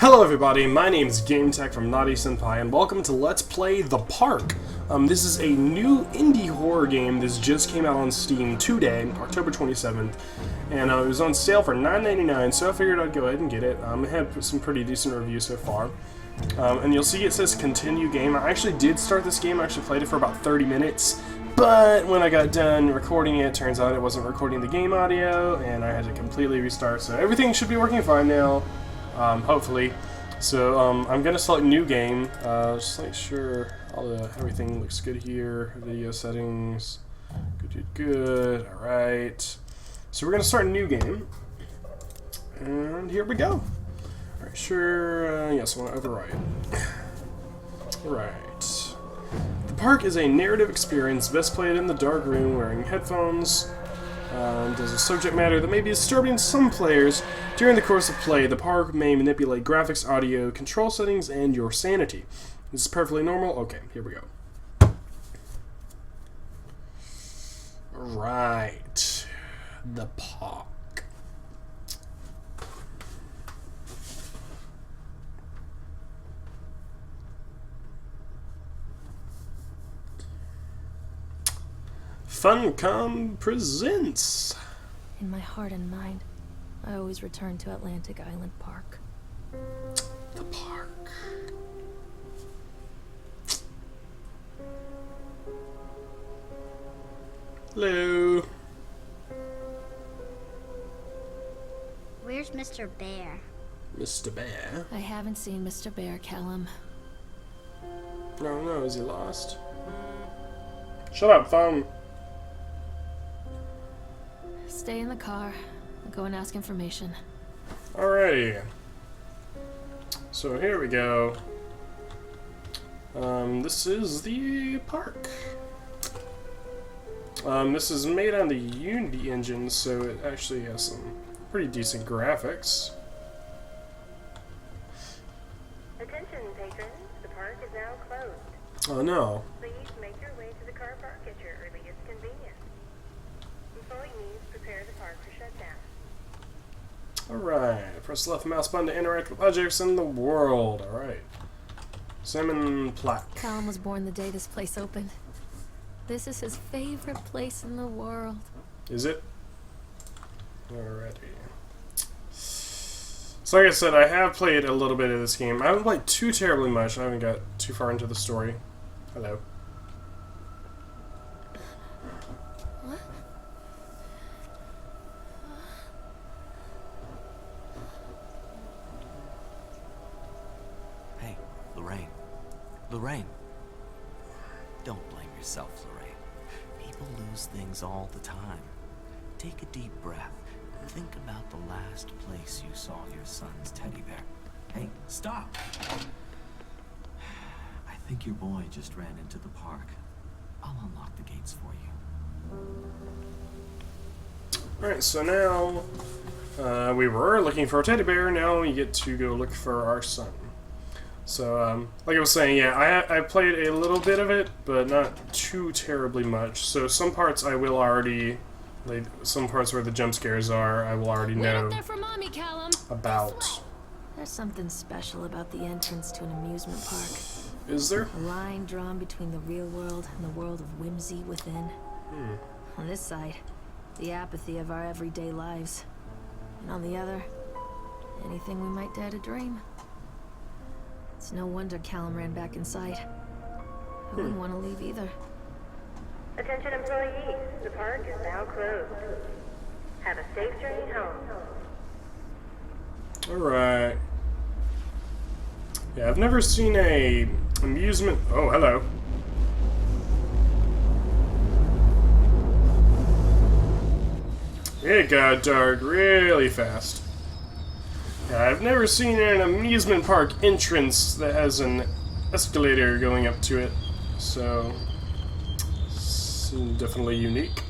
Hello everybody, my name is GameTech from Naughty Senpai, and welcome to Let's Play The Park. This is a new indie horror game that just came out on Steam today, October 27th, and it was on sale for $9.99, so I figured I'd go ahead and get it. It had some pretty decent reviews so far. And you'll see it says continue game. I actually did start this game, I actually played it for about 30 minutes, but when I got done recording it, turns out it wasn't recording the game audio, and I had to completely restart, so everything should be working fine now. Hopefully. So, I'm gonna select new game, just make sure everything looks good here, video settings, good, alright. So we're gonna start a new game, and here we go. Alright, sure, yes, I wanna overwrite. Alright. The park is a narrative experience best played in the dark room wearing headphones. There's a subject matter that may be disturbing to some players. During the course of play, the park may manipulate graphics, audio, control settings, and your sanity. This is perfectly normal? Okay, here we go. Right. The park. Funcom presents. In my heart and mind, I always return to Atlantic Island Park. The park. Hello. Where's Mr. Bear? Mr. Bear? I haven't seen Mr. Bear, Callum. No, is he lost? Shut up, phone. Stay in the car. I'll go and ask information. Alrighty. So here we go. This is the park. This is made on the Unity engine, so it actually has some pretty decent graphics. Attention, patrons. The park is now closed. Oh no. Please make your way to the car park at your earliest convenience. Employees prepare the park for shutdown. Alright. Press the left mouse button to interact with objects in the world. Alright. Salmon plaque. Callum was born the day this place opened. This is his favorite place in the world. Is it? Alrighty. So like I said, I have played a little bit of this game. I haven't played too terribly much. I haven't got too far into the story. Hello. What? Hey, Lorraine. Don't blame yourself, Lorraine. People lose things all the time. Take a deep breath. Think about the last place you saw your son's teddy bear. Hey, stop! I think your boy just ran into the park. I'll unlock the gates for you. Alright, so now we were looking for a teddy bear, now we get to go look for our son. So, like I was saying, yeah, I played a little bit of it, but not too terribly much. So some parts I will already, like, some parts where the jump scares are, I will already Wait know up there for Mommy, Callum. about. There's something special about the entrance to an amusement park. Is there? A line drawn between the real world and the world of whimsy within. On this side, the apathy of our everyday lives. And on the other, anything we might dare to dream. It's no wonder Callum ran back inside. I wouldn't want to leave either. Attention, employees. The park is now closed. Have a safe journey home. Alright. Yeah, I've never seen a amusement. Oh, hello. It got dark really fast. Yeah, I've never seen an amusement park entrance that has an escalator going up to it, so it's definitely unique.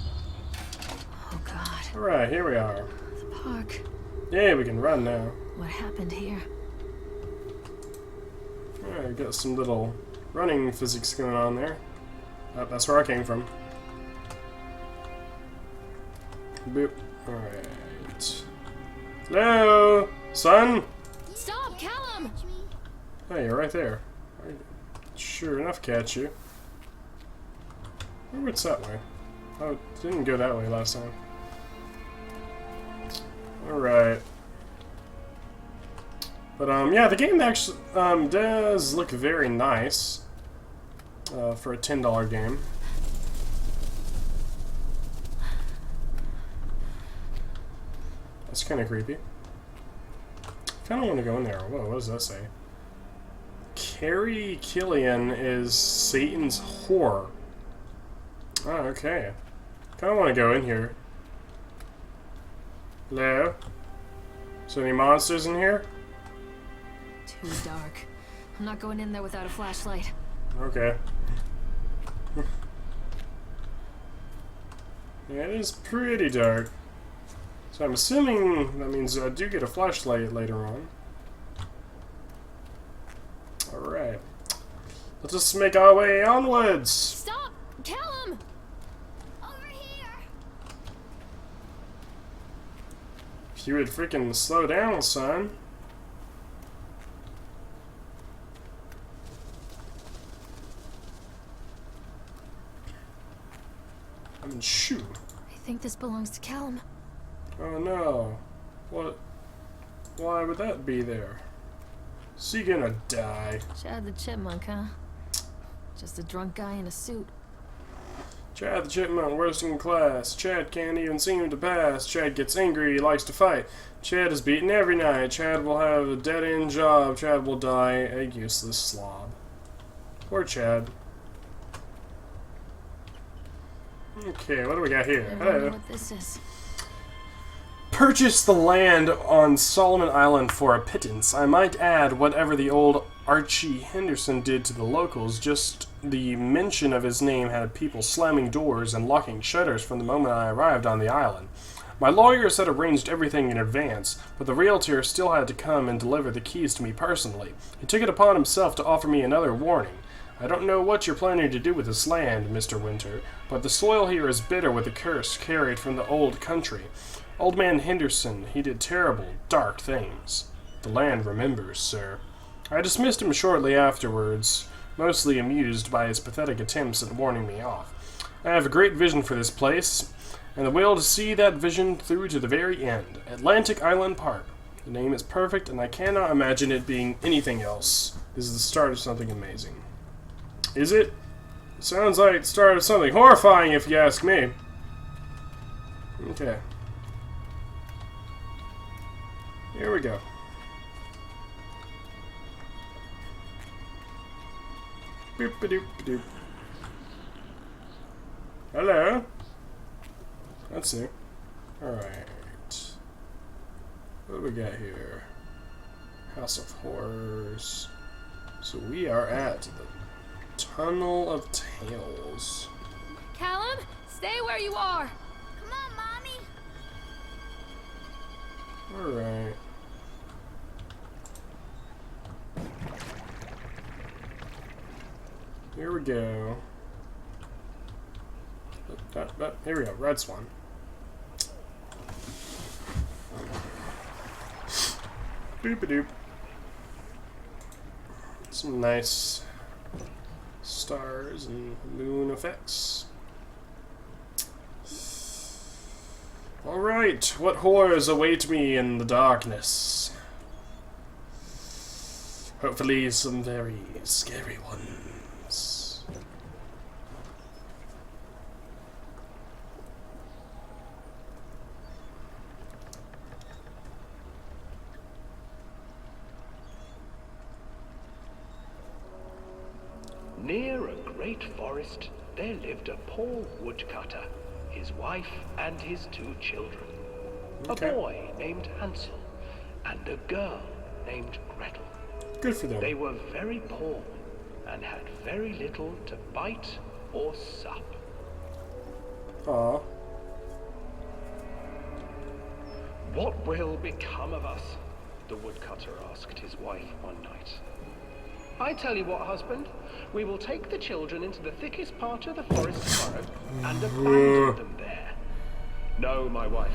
Oh God. Alright, here we are. The park. Yeah, we can run now. What happened here? Alright, got some little running physics going on there. Oh, that's where I came from. Boop. Alright. Hello? Son? Stop, Callum! Callum! Hey, you're right there. Sure enough, catch you. Wonder what's that way? Oh, it didn't go that way last time. Alright. But, yeah, the game actually, does look very nice, for a $10 game. That's kind of creepy. Kind of want to go in there. Whoa, what does that say? Carrie Killian is Satan's whore. Oh, okay. Kind of want to go in here. Hello? Is there any monsters in here? Too dark. I'm not going in there without a flashlight. Okay. Yeah, it is pretty dark. So I'm assuming that means I do get a flashlight later on. Alright. Let's just make our way onwards! Stop! Callum! Over here! If you would freaking slow down, son. I mean, shoot. I think this belongs to Callum. Oh no. What? Why would that be there? Is he gonna die? Chad the Chipmunk, huh? Just a drunk guy in a suit. Chad the Chipmunk, worst in class. Chad can't even seem to pass. Chad gets angry, he likes to fight. Chad is beaten every night. Chad will have a dead-end job. Chad will die a useless slob. Poor Chad. Okay, what do we got here? I Hello. wonder what this is. Purchase the land on Solomon Island for a pittance. I might add, whatever the old Archie Henderson did to the locals, just the mention of his name had people slamming doors and locking shutters from the moment I arrived on the island. My lawyers had arranged everything in advance, but the realtor still had to come and deliver the keys to me personally. He took it upon himself to offer me another warning. I don't know what you're planning to do with this land, Mr. Winter, but the soil here is bitter with the curse carried from the old country. Old man Henderson, he did terrible, dark things. The land remembers, sir. I dismissed him shortly afterwards, mostly amused by his pathetic attempts at warning me off. I have a great vision for this place, and the will to see that vision through to the very end. Atlantic Island Park. The name is perfect, and I cannot imagine it being anything else. This is the start of something amazing. Is it? Sounds like the start of something horrifying, if you ask me. Okay. Here we go. Boop-a-doop-a-doop. Hello? Let's see. Alright. What do we got here? House of Horrors. So we are at the Tunnel of Tales. Callum, stay where you are. Come on, Mommy. Alright. Here we go. Here we go. Red Swan. Doop-a-doop. Some nice stars and moon effects. Alright, what horrors await me in the darkness? Hopefully some very scary ones. Near a great forest, there lived a poor woodcutter, his wife and his 2 children. Okay. A boy named Hansel and a girl named Gretel. Good for them. They were very poor and had very little to bite or sup. Aw. What will become of us? The woodcutter asked his wife one night. I tell you what, husband, we will take the children into the thickest part of the forest tomorrow and abandon them there. No, my wife,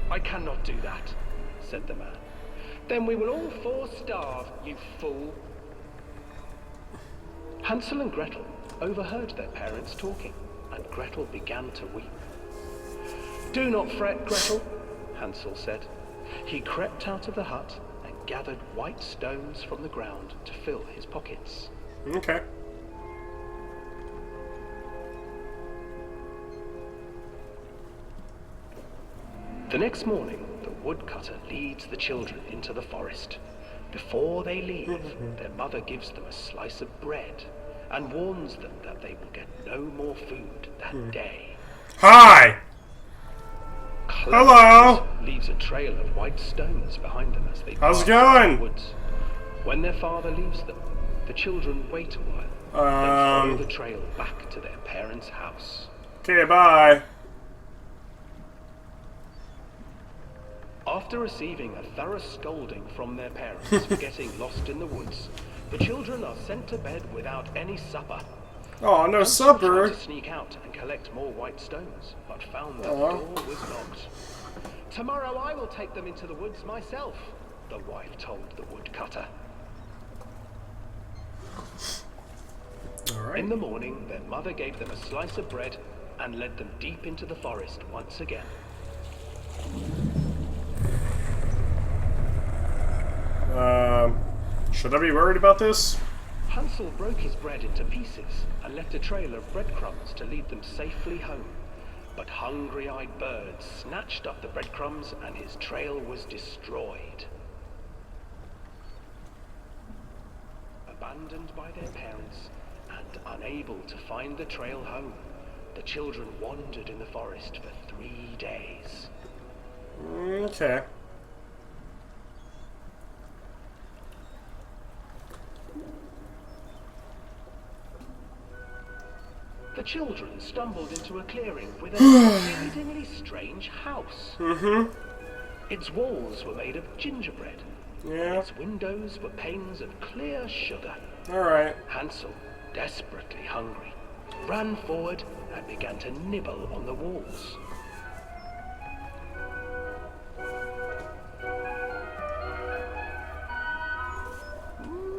I cannot do that, said the man. Then we will all four starve, you fool. Hansel and Gretel overheard their parents talking, and Gretel began to weep. Do not fret, Gretel, Hansel said. He crept out of the hut and gathered white stones from the ground to fill his pockets. Okay. The next morning, the woodcutter leads the children into the forest. Before they leave, their mother gives them a slice of bread and warns them that they will get no more food that day. Hi! Hello! Leaves a trail of white stones behind them as they How's it pass going? the woods. When their father leaves them, the children wait a while, then follow the trail back to their parents' house. Okay, bye. After receiving a thorough scolding from their parents for getting lost in the woods, the children are sent to bed without any supper. Oh, no Hansel supper. tried to sneak out and collect more white stones, but found that the door was locked. Tomorrow I will take them into the woods myself, the wife told the woodcutter. Alright. In the morning, their mother gave them a slice of bread and led them deep into the forest once again. Should I be worried about this? Hansel broke his bread into pieces and left a trail of breadcrumbs to lead them safely home. But hungry-eyed birds snatched up the breadcrumbs and his trail was destroyed. Abandoned by their parents and unable to find the trail home, the children wandered in the forest for 3 days. Okay. The children stumbled into a clearing with an amazingly strange house. Its walls were made of gingerbread. Yeah. Its windows were panes of clear sugar. Alright. Hansel, desperately hungry, ran forward and began to nibble on the walls.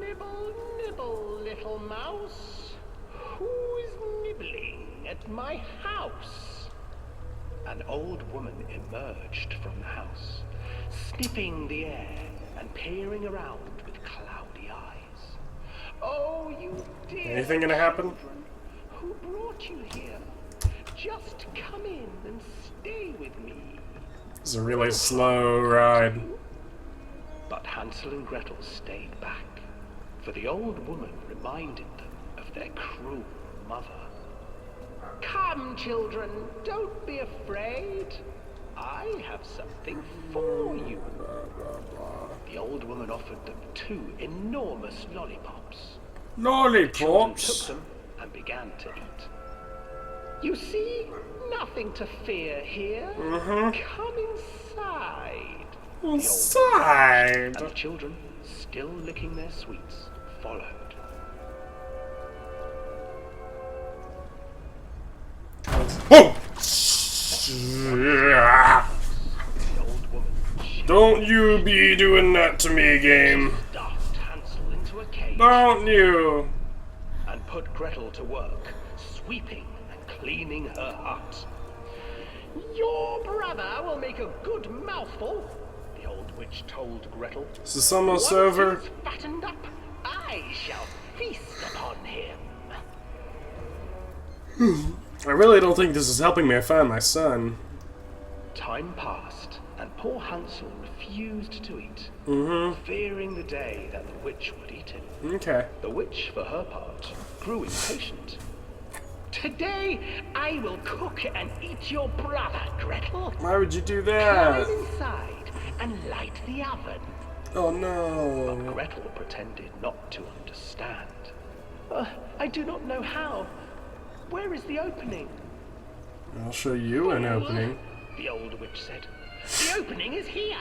Nibble, nibble, little mouse. Who's nibbling at my house? An old woman emerged from the house, sniffing the air and peering around with cloudy eyes. Oh, you dear Anything gonna happen? children, who brought you here? Just come in and stay with me. This is a really slow ride. But Hansel and Gretel stayed back, for the old woman reminded them of their cruel mother. Come, children, don't be afraid. I have something for you. The old woman offered them 2 enormous lollipops. Children took Lollipops? them and began to eat. You see, nothing to fear here. Come inside. Inside. And the children, still licking their sweets, followed. Oh! The old woman Don't you be doing that to me, game. stuffed Hansel into a cage Don't you? and put Gretel to work, sweeping and cleaning her hut. Your brother will make a good mouthful, the old witch told Gretel. Is this almost Once over? he's fattened up, I shall feast upon him. I really don't think this is helping me find my son. Time passed, and poor Hansel refused to eat, fearing the day that the witch would eat him. Okay. The witch, for her part, grew impatient. Today, I will cook and eat your brother, Gretel. Why would you do Climb that? inside and light the oven. Oh no. Gretel pretended not to understand. I do not know how. Where is the opening? I'll show you an opening. The old witch said. The opening is here.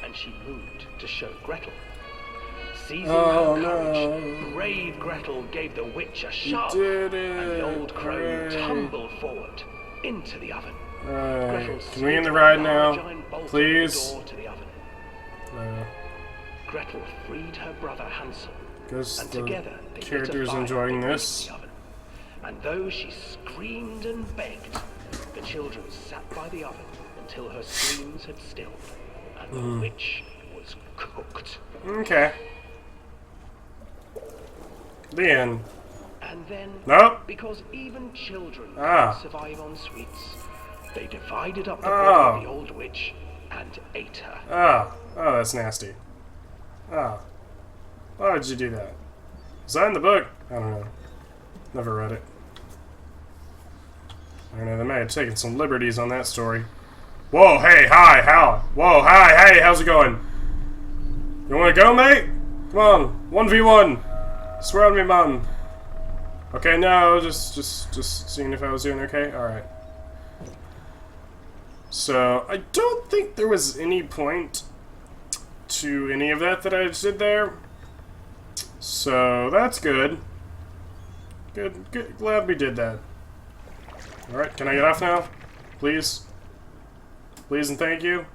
And she moved to show Gretel. Seizing Oh, her courage, no. brave Gretel gave the witch a shove. did And the it. old crone Hooray. tumbled forward into the oven. Alright. Gretel Can we end the slid ride a now? large iron bolt on the Please? door to the oven. No. Gretel freed her brother Hansel, Guess and the together they lit a character's fire enjoying beneath this. the oven. And though she screamed and begged, the children sat by the oven until her screams had stilled, and the witch was cooked. Okay. The end. And then, Nope. because even children Ah. can't survive on sweets, they divided up the Oh. body of the old witch and ate her. Oh. Oh, that's nasty. Oh. Why would you do that? Is that in the book? I don't know. Never read it. I don't know, they may have taken some liberties on that story. Whoa, hey, hi, how? Whoa, hi, hey, how's it going? You wanna go, mate? Come on, 1v1. Swear on me, man. Okay, no, just seeing if I was doing okay? Alright. So, I don't think there was any point to any of that I just did there. So, that's good. Good, glad we did that. Alright, can I get off now? Please? Please and thank you?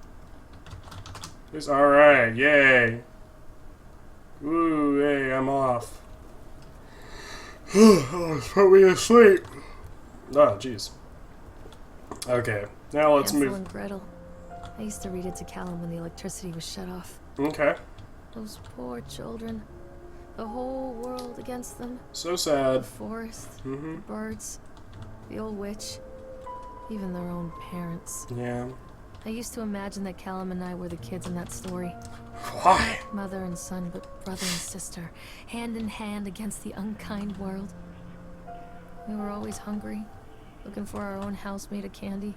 Please? Alright, yay. Ooh, hey, I'm off. I was probably asleep. Oh, jeez. Okay, now let's Hansel move. and Gretel. I used to read it to Callum when the electricity was shut off. Okay, Those poor children. The whole world against them. so The sad. forest, Mm-hmm. the birds, the old witch, even their own parents. Yeah. I used to imagine that Callum and I were the kids in that story. Why? Mother and son, but brother and sister, hand in hand against the unkind world. We were always hungry, looking for our own house made of candy,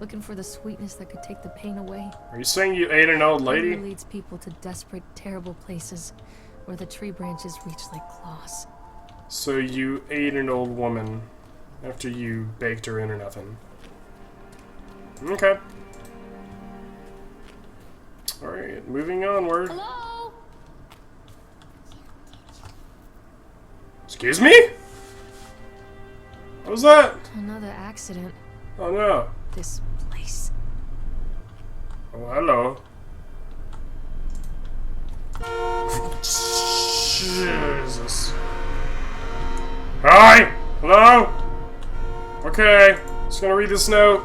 looking for the sweetness that could take the pain away. Are you saying you ate an old Hunger lady? leads people to desperate, terrible places where the tree branches reach like claws. So you ate an old woman after you baked her in or nothing. Okay. Alright, moving onward. Hello? Excuse me? What was that? Another accident. Oh no. This place. Oh, hello. Jesus. Hi! Hello? Okay, just gonna read this note.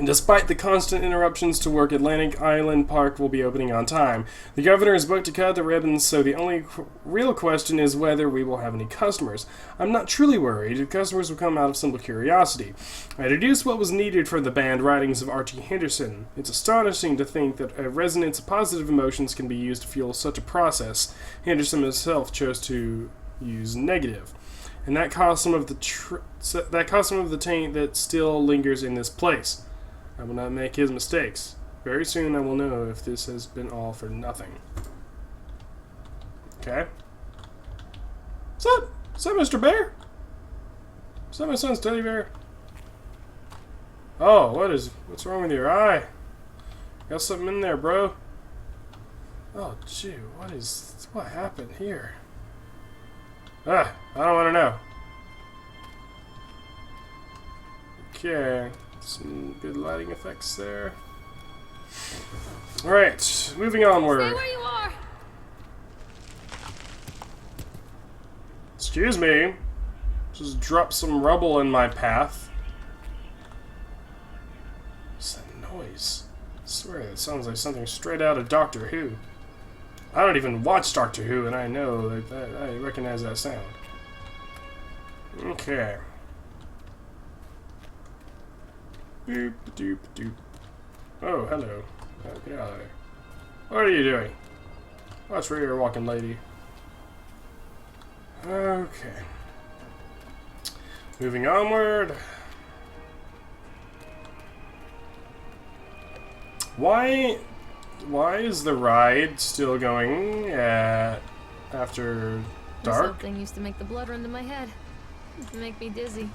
Despite the constant interruptions to work, Atlantic Island Park will be opening on time. The governor is booked to cut the ribbons, so the only real question is whether we will have any customers. I'm not truly worried. The customers will come out of simple curiosity. I deduced what was needed for the banned writings of Archie Henderson. It's astonishing to think that a resonance of positive emotions can be used to fuel such a process. Henderson himself chose to use negative. And that caused some of the taint that still lingers in this place. I will not make his mistakes. Very soon I will know if this has been all for nothing. Okay. Is that Mr. Bear? Is that my son's teddy bear? Oh, what's wrong with your eye? Got something in there, bro. Oh, gee, what happened here? I don't want to know. Okay. Some good lighting effects there. Alright, moving onward. Stay where you are! Excuse me. Just dropped some rubble in my path. What's that noise? I swear it sounds like something straight out of Doctor Who. I don't even watch Doctor Who, and I know that I recognize that sound. Okay. Boop, doop, doop. Oh, hello. Oh, get out of there. What are you doing? Watch where you're walking, lady. Okay. Moving onward. Why is the ride still going after This dark? whole thing used to make the blood run to my head. Used to make me dizzy.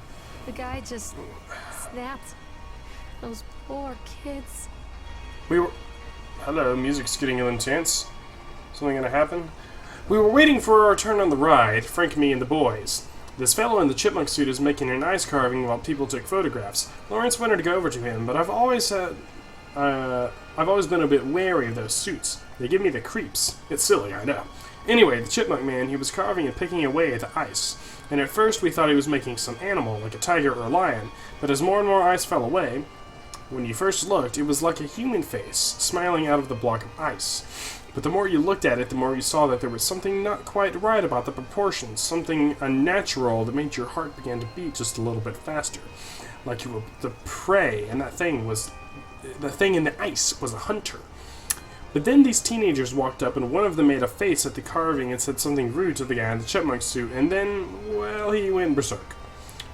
The guy just snapped. Those poor kids. Hello, music's getting intense. Something gonna happen? We were waiting for our turn on the ride, Frank, me, and the boys. This fellow in the chipmunk suit is making an ice carving while people took photographs. Lawrence wanted to go over to him, but I've always I've always been a bit wary of those suits. They give me the creeps. It's silly, I know. Anyway, the chipmunk man, he was carving and picking away at the ice. And at first we thought he was making some animal, like a tiger or a lion. But as more and more ice fell away, when you first looked, it was like a human face, smiling out of the block of ice. But the more you looked at it, the more you saw that there was something not quite right about the proportions, something unnatural that made your heart begin to beat just a little bit faster. Like you were the prey, and the thing in the ice was a hunter. But then these teenagers walked up, and one of them made a face at the carving and said something rude to the guy in the chipmunk suit, and then, well, he went berserk.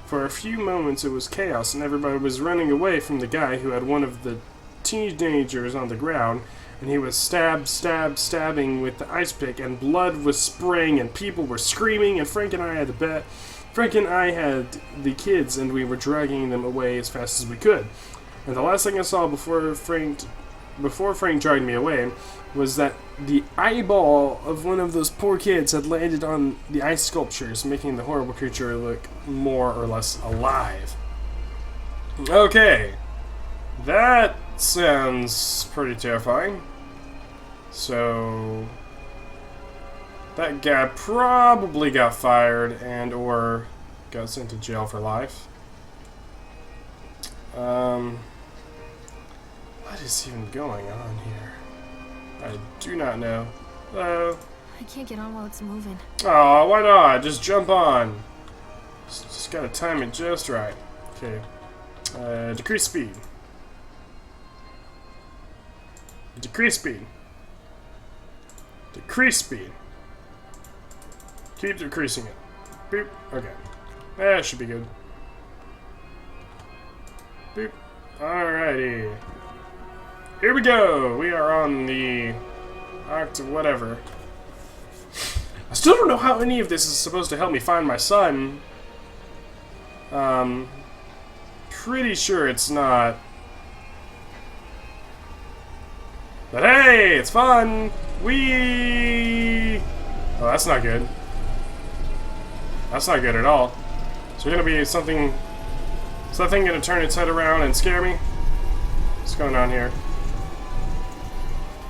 For a few moments it was chaos, and everybody was running away from the guy who had one of the teenagers on the ground, and he was stabbing with the ice pick, and blood was spraying, and people were screaming, and Frank and I had the kids, and we were dragging them away as fast as we could. And the last thing I saw before Frank dragged me away was that the eyeball of one of those poor kids had landed on the ice sculptures, making the horrible creature look more or less alive. Okay, that sounds pretty terrifying. So that guy probably got fired and or got sent to jail for life. What is even going on here? I do not know. I can't get on while it's moving. Oh, why not? Just jump on. Just gotta time it just right. Okay. Decrease speed. Decrease speed. Decrease speed. Keep decreasing it. Boop. Okay. That should be good. Boop. Alrighty. Here we go! We are on the whatever. I still don't know how any of this is supposed to help me find my son. Pretty sure it's not. But hey, it's fun! Whee! Oh, that's not good. That's not good at all. So gonna be something... Is that thing gonna turn its head around and scare me? What's going on here?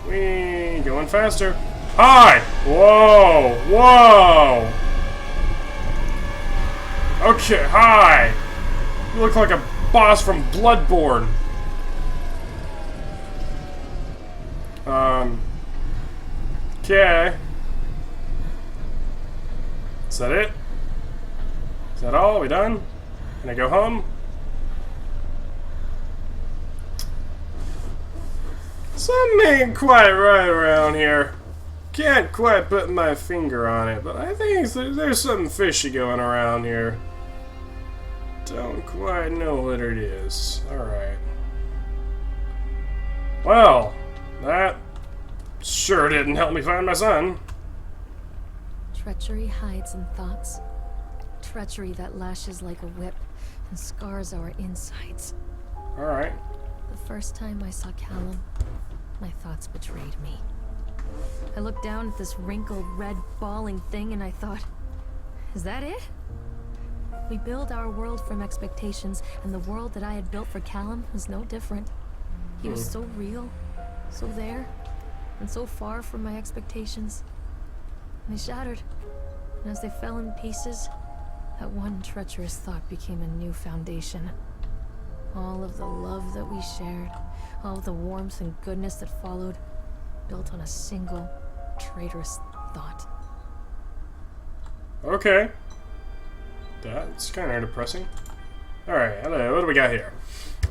Whee! Going faster. Hi! Whoa! Whoa! Okay, hi! You look like a boss from Bloodborne. Okay. Is that it? Is that all? Are we done? Can I go home? Something ain't quite right around here. Can't quite put my finger on it, but I think there's something fishy going around here. Don't quite know what it is. Alright. Well, that sure didn't help me find my son. Treachery hides in thoughts. Treachery that lashes like a whip and scars our insides. Alright. The first time I saw Callum, my thoughts betrayed me. I looked down at this wrinkled, red, bawling thing and I thought, is that it? We build our world from expectations, and the world that I had built for Callum was no different. He was so real, so there, and so far from my expectations. And they shattered, and as they fell in pieces, that one treacherous thought became a new foundation. All of the love that we shared, all of the warmth and goodness that followed, built on a single, traitorous thought. Okay. That's kind of depressing. Alright, hello, what do we got here?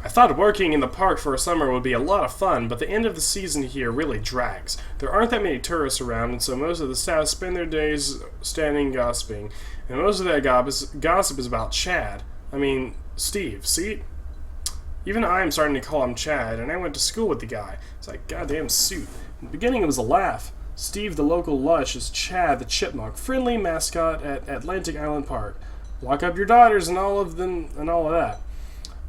I thought working in the park for a summer would be a lot of fun, but the end of the season here really drags. There aren't that many tourists around, and so most of the staff spend their days standing gossiping. And most of that gossip is about Chad. I mean, Steve, see? Even I am starting to call him Chad, and I went to school with the guy. It's like, goddamn suit. In the beginning it was a laugh. Steve the local lush is Chad the chipmunk, friendly mascot at Atlantic Island Park. Lock up your daughters and all of them and all of that.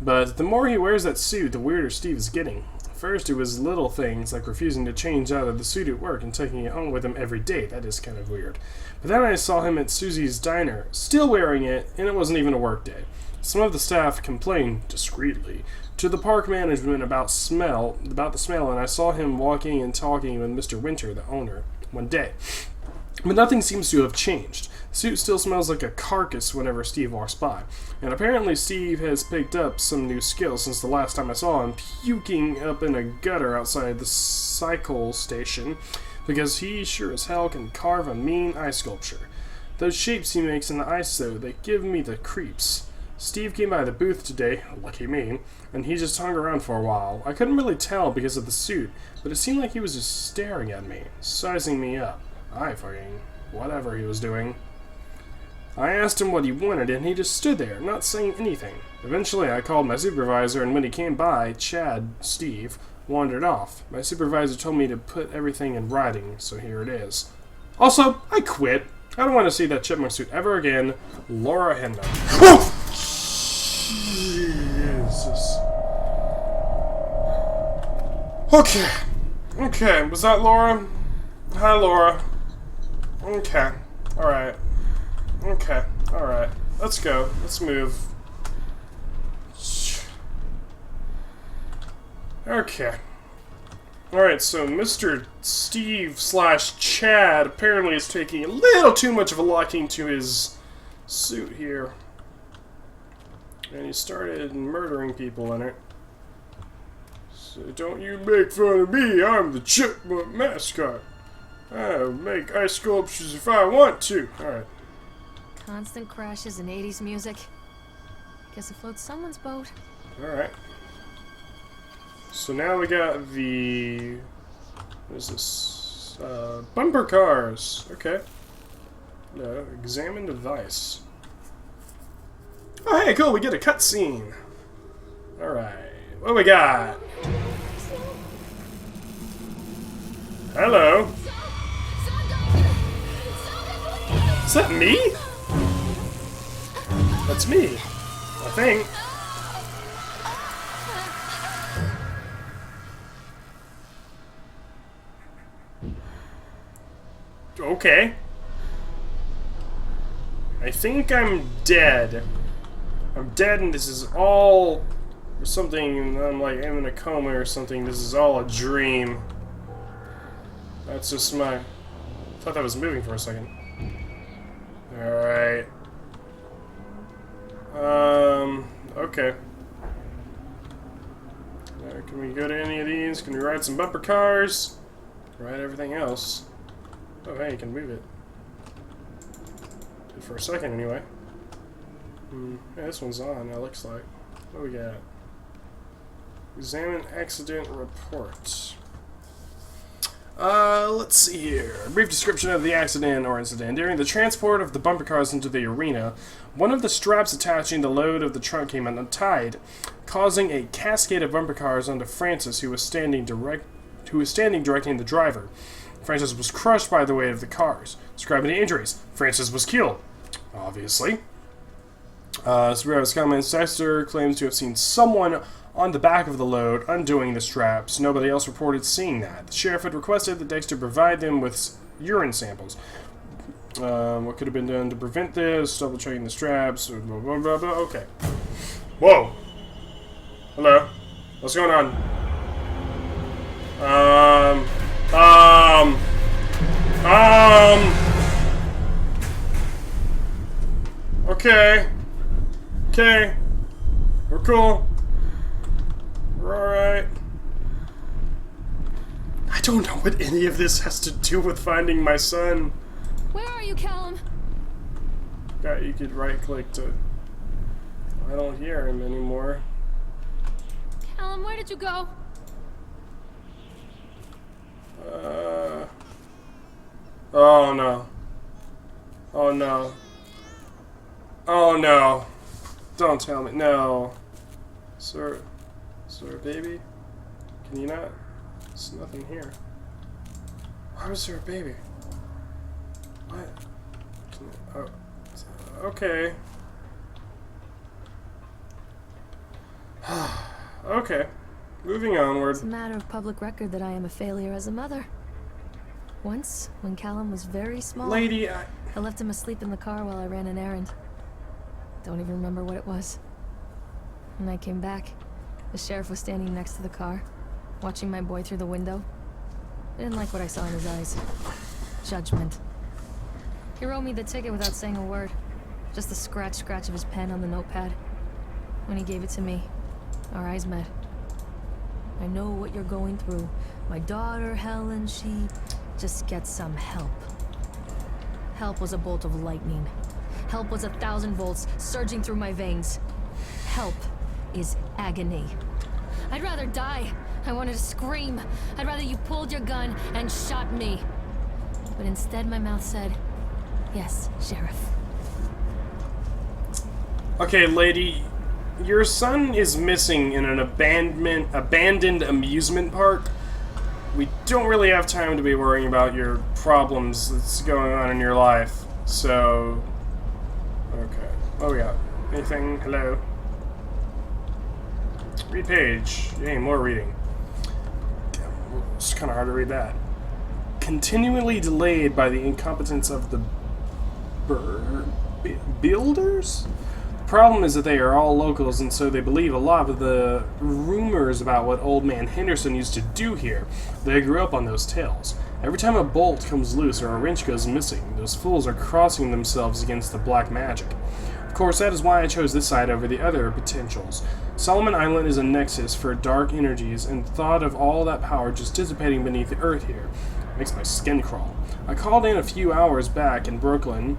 But the more he wears that suit, the weirder Steve is getting. first it was little things like refusing to change out of the suit at work and taking it home with him every day. That is kind of weird. But then I saw him at Susie's diner, still wearing it, and it wasn't even a work day. Some of the staff complained, discreetly, to the park management about the smell, and I saw him walking and talking with Mr. Winter, the owner, one day. But nothing seems to have changed. The suit still smells like a carcass whenever Steve walks by. And apparently Steve has picked up some new skills since the last time I saw him puking up in a gutter outside the cycle station, because he sure as hell can carve a mean ice sculpture. Those shapes he makes in the ice, though, they give me the creeps. Steve came by the booth today, lucky me, and he just hung around for a while. I couldn't really tell because of the suit, but it seemed like he was just staring at me, sizing me up. I fucking whatever he was doing. I asked him what he wanted, and he just stood there, not saying anything. Eventually, I called my supervisor, and when he came by, Steve, wandered off. My supervisor told me to put everything in writing, so here it is. Also, I quit. I don't want to see that chipmunk suit ever again. Laura Hendon. Jesus. Okay, was that Laura? Hi, Laura. Okay, alright. Okay, alright. Let's go. Let's move. Okay. Alright, so Mr. Steve / Chad apparently is taking a little too much of a liking to his suit here. And he started murdering people in it. So don't you make fun of me, I'm the chipmunk mascot. I'll make ice sculptures if I want to. Alright. Constant crashes and 80s music. Guess it floats someone's boat. Alright. So now we got the... what is this? Bumper cars. Okay. No, examine device. Oh, hey, cool, we get a cutscene. Alright. What we got? Hello. Is that me? That's me. I think. Okay. I think I'm dead. I'm dead and this is all or something. I'm like I'm in a coma or something. This is all a dream. That's just my... I thought that was moving for a second. Alright. Okay. Can we go to any of these? Can we ride some bumper cars? Ride everything else. Oh, hey, you can move it. For a second, anyway. Yeah, this one's on, it looks like. What do we got? Examine accident report. Let's see here. A brief description of the accident or incident. During the transport of the bumper cars into the arena, one of the straps attaching the load of the trunk came untied, causing a cascade of bumper cars onto Francis, who was standing directing the driver. Francis was crushed by the weight of the cars. Describing the injuries. Francis was killed. Obviously. Supervisor's comments. Dexter claims to have seen someone on the back of the load undoing the straps. Nobody else reported seeing that. The sheriff had requested that Dexter provide them with urine samples. What could have been done to prevent this? Double checking the straps. Blah, blah, blah, blah. Okay. Whoa. Hello. What's going on? Okay. Okay. We're cool. We're alright. I don't know what any of this has to do with finding my son. Where are you, Callum? Yeah, you could right click to... I don't hear him anymore. Callum, where did you go? Oh no. Oh no. Oh no. Don't tell me. No. Sir, baby? Can you not? There's nothing here. Why was there a baby? What? Oh. Okay. Okay. Moving onward. It's a matter of public record that I am a failure as a mother. Once, when Callum was very small, Lady, I left him asleep in the car while I ran an errand. Don't even remember what it was. When I came back, the sheriff was standing next to the car, watching my boy through the window. I didn't like what I saw in his eyes. Judgment. He wrote me the ticket without saying a word. Just the scratch of his pen on the notepad. When he gave it to me, our eyes met. I know what you're going through. My daughter, Helen, she just gets some help. Help was a bolt of lightning. Help was 1,000 volts surging through my veins. Help is agony. I'd rather die. I wanted to scream. I'd rather you pulled your gun and shot me. But instead my mouth said, yes, Sheriff. Okay, lady, your son is missing in an abandoned amusement park. We don't really have time to be worrying about your problems that's going on in your life. So, okay. Oh yeah. Anything? Hello? Read page. Yay, more reading. It's kind of hard to read that. Continually delayed by the incompetence of the builders? The problem is that they are all locals, and so they believe a lot of the rumors about what Old Man Henderson used to do here. They grew up on those tales. Every time a bolt comes loose or a wrench goes missing, those fools are crossing themselves against the black magic. Of course, that is why I chose this side over the other potentials. Solomon Island is a nexus for dark energies, and the thought of all that power just dissipating beneath the earth here makes my skin crawl. I called in a few favors back in Brooklyn,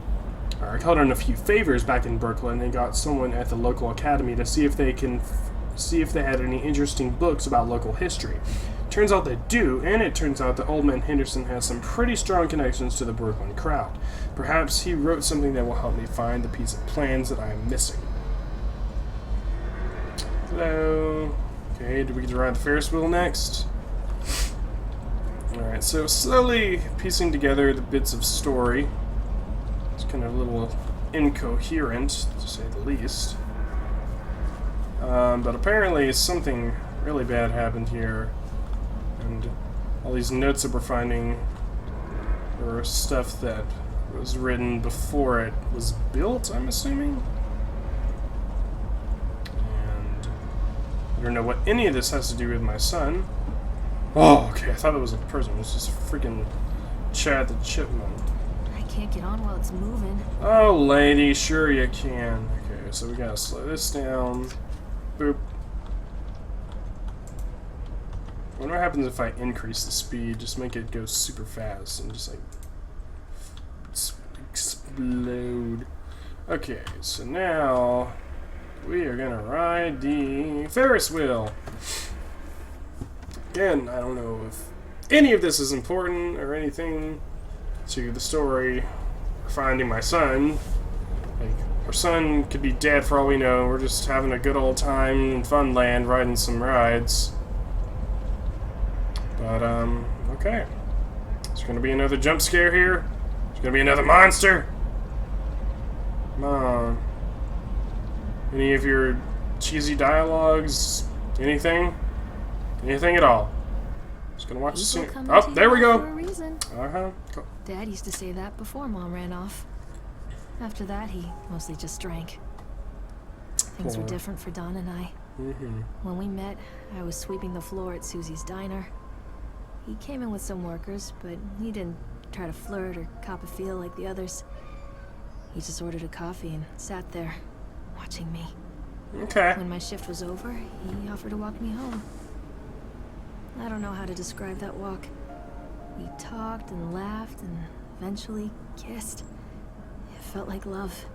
and got someone at the local academy to see if they had any interesting books about local history. Turns out they do, and it turns out that Old Man Henderson has some pretty strong connections to the Brooklyn crowd. Perhaps he wrote something that will help me find the piece of plans that I am missing. Hello. Okay, do we get to ride the Ferris wheel next? Alright, so slowly piecing together the bits of story. It's kind of a little incoherent, to say the least. But apparently something really bad happened here. And all these notes that we're finding were stuff that was written before it was built, I'm assuming? And I don't know what any of this has to do with my son. Oh, okay, I thought it was a person. It was just freaking Chad the Chipmunk. I can't get on while it's moving. Oh, lady, sure you can. Okay, so we gotta slow this down. Boop. I wonder what happens if I increase the speed, just make it go super fast and just like explode. Okay, so now we are gonna ride the Ferris wheel. Again, I don't know if any of this is important or anything to the story or finding my son. Like, our son could be dead for all we know. We're just having a good old time in Funland riding some rides. But, okay. There's gonna be another jump scare here. There's gonna be another monster. Come on. Any of your cheesy dialogues? Anything? Anything at all? Just gonna watch the scene. Oh, there we go. Cool. Dad used to say that before Mom ran off. After that, he mostly just drank. Things were different for Don and I. When we met, I was sweeping the floor at Susie's diner. He came in with some workers, but he didn't try to flirt or cop a feel like the others. He just ordered a coffee and sat there, watching me. Okay. When my shift was over, he offered to walk me home. I don't know how to describe that walk. We talked and laughed and eventually kissed. It felt like love.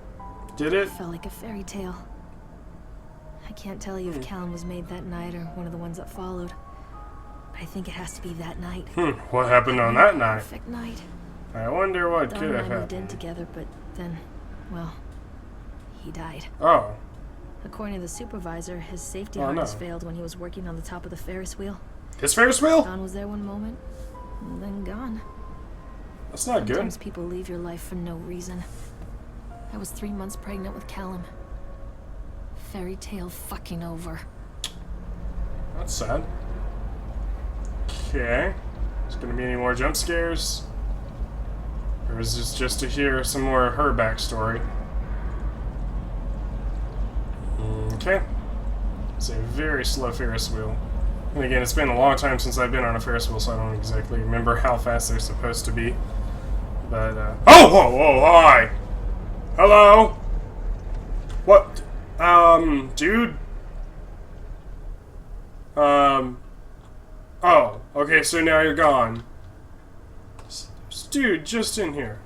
Did it? It felt like a fairy tale. I can't tell you if Callum was made that night or one of the ones that followed. But I think it has to be that night. What happened on that night? Perfect night. I wonder what Don could and have I moved in happened. together, but then, well, he died. Oh. According to the supervisor, his safety Oh, harness no. failed when he was working on the top of the Ferris wheel. His Ferris wheel? Don was there one moment, and then gone. That's not good. Sometimes people leave your life for no reason. I was 3 months pregnant with Callum. Fairy tale fucking over. That's sad. Okay. Is there gonna be any more jump scares? Or is this just to hear some more of her backstory? Okay. It's a very slow Ferris wheel. And again, it's been a long time since I've been on a Ferris wheel, so I don't exactly remember how fast they're supposed to be. But, oh! Whoa, whoa, hi! Hello? What? Dude? Oh, okay, so now you're gone. Dude, just in here.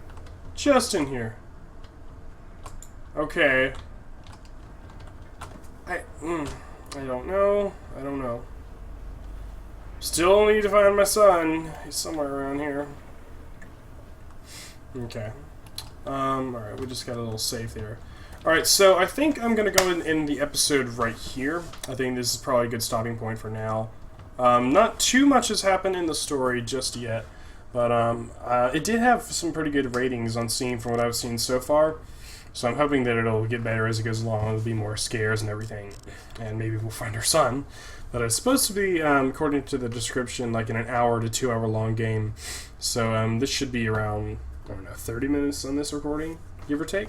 Just in here. Okay. I don't know. I don't know. Still need to find my son. He's somewhere around here. Okay. Alright, we just got a little save there. Alright, so I think I'm gonna go in the episode right here. I think this is probably a good stopping point for now. Not too much has happened in the story just yet, but it did have some pretty good ratings on Steam from what I've seen so far. So I'm hoping that it'll get better as it goes along. There'll be more scares and everything, and maybe we'll find our son. But it's supposed to be, according to the description, like an hour to 2 hour long game. So this should be around, I don't know, 30 minutes on this recording, give or take.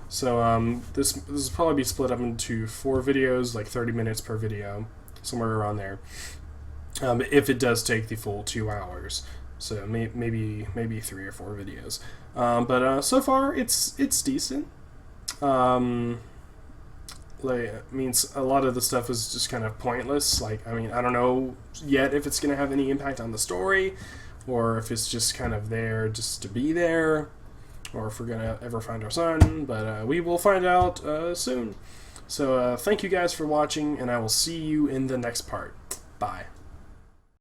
So this will probably be split up into 4 videos, like 30 minutes per video, somewhere around there. If it does take the full 2 hours. So maybe 3 or 4 videos. But so far it's decent. Like, means a lot of the stuff is just kind of pointless. Like, I mean, I don't know yet if it's gonna have any impact on the story, or if it's just kind of there just to be there, or if we're gonna ever find our son. But we will find out soon. So thank you guys for watching, and I will see you in the next part. Bye.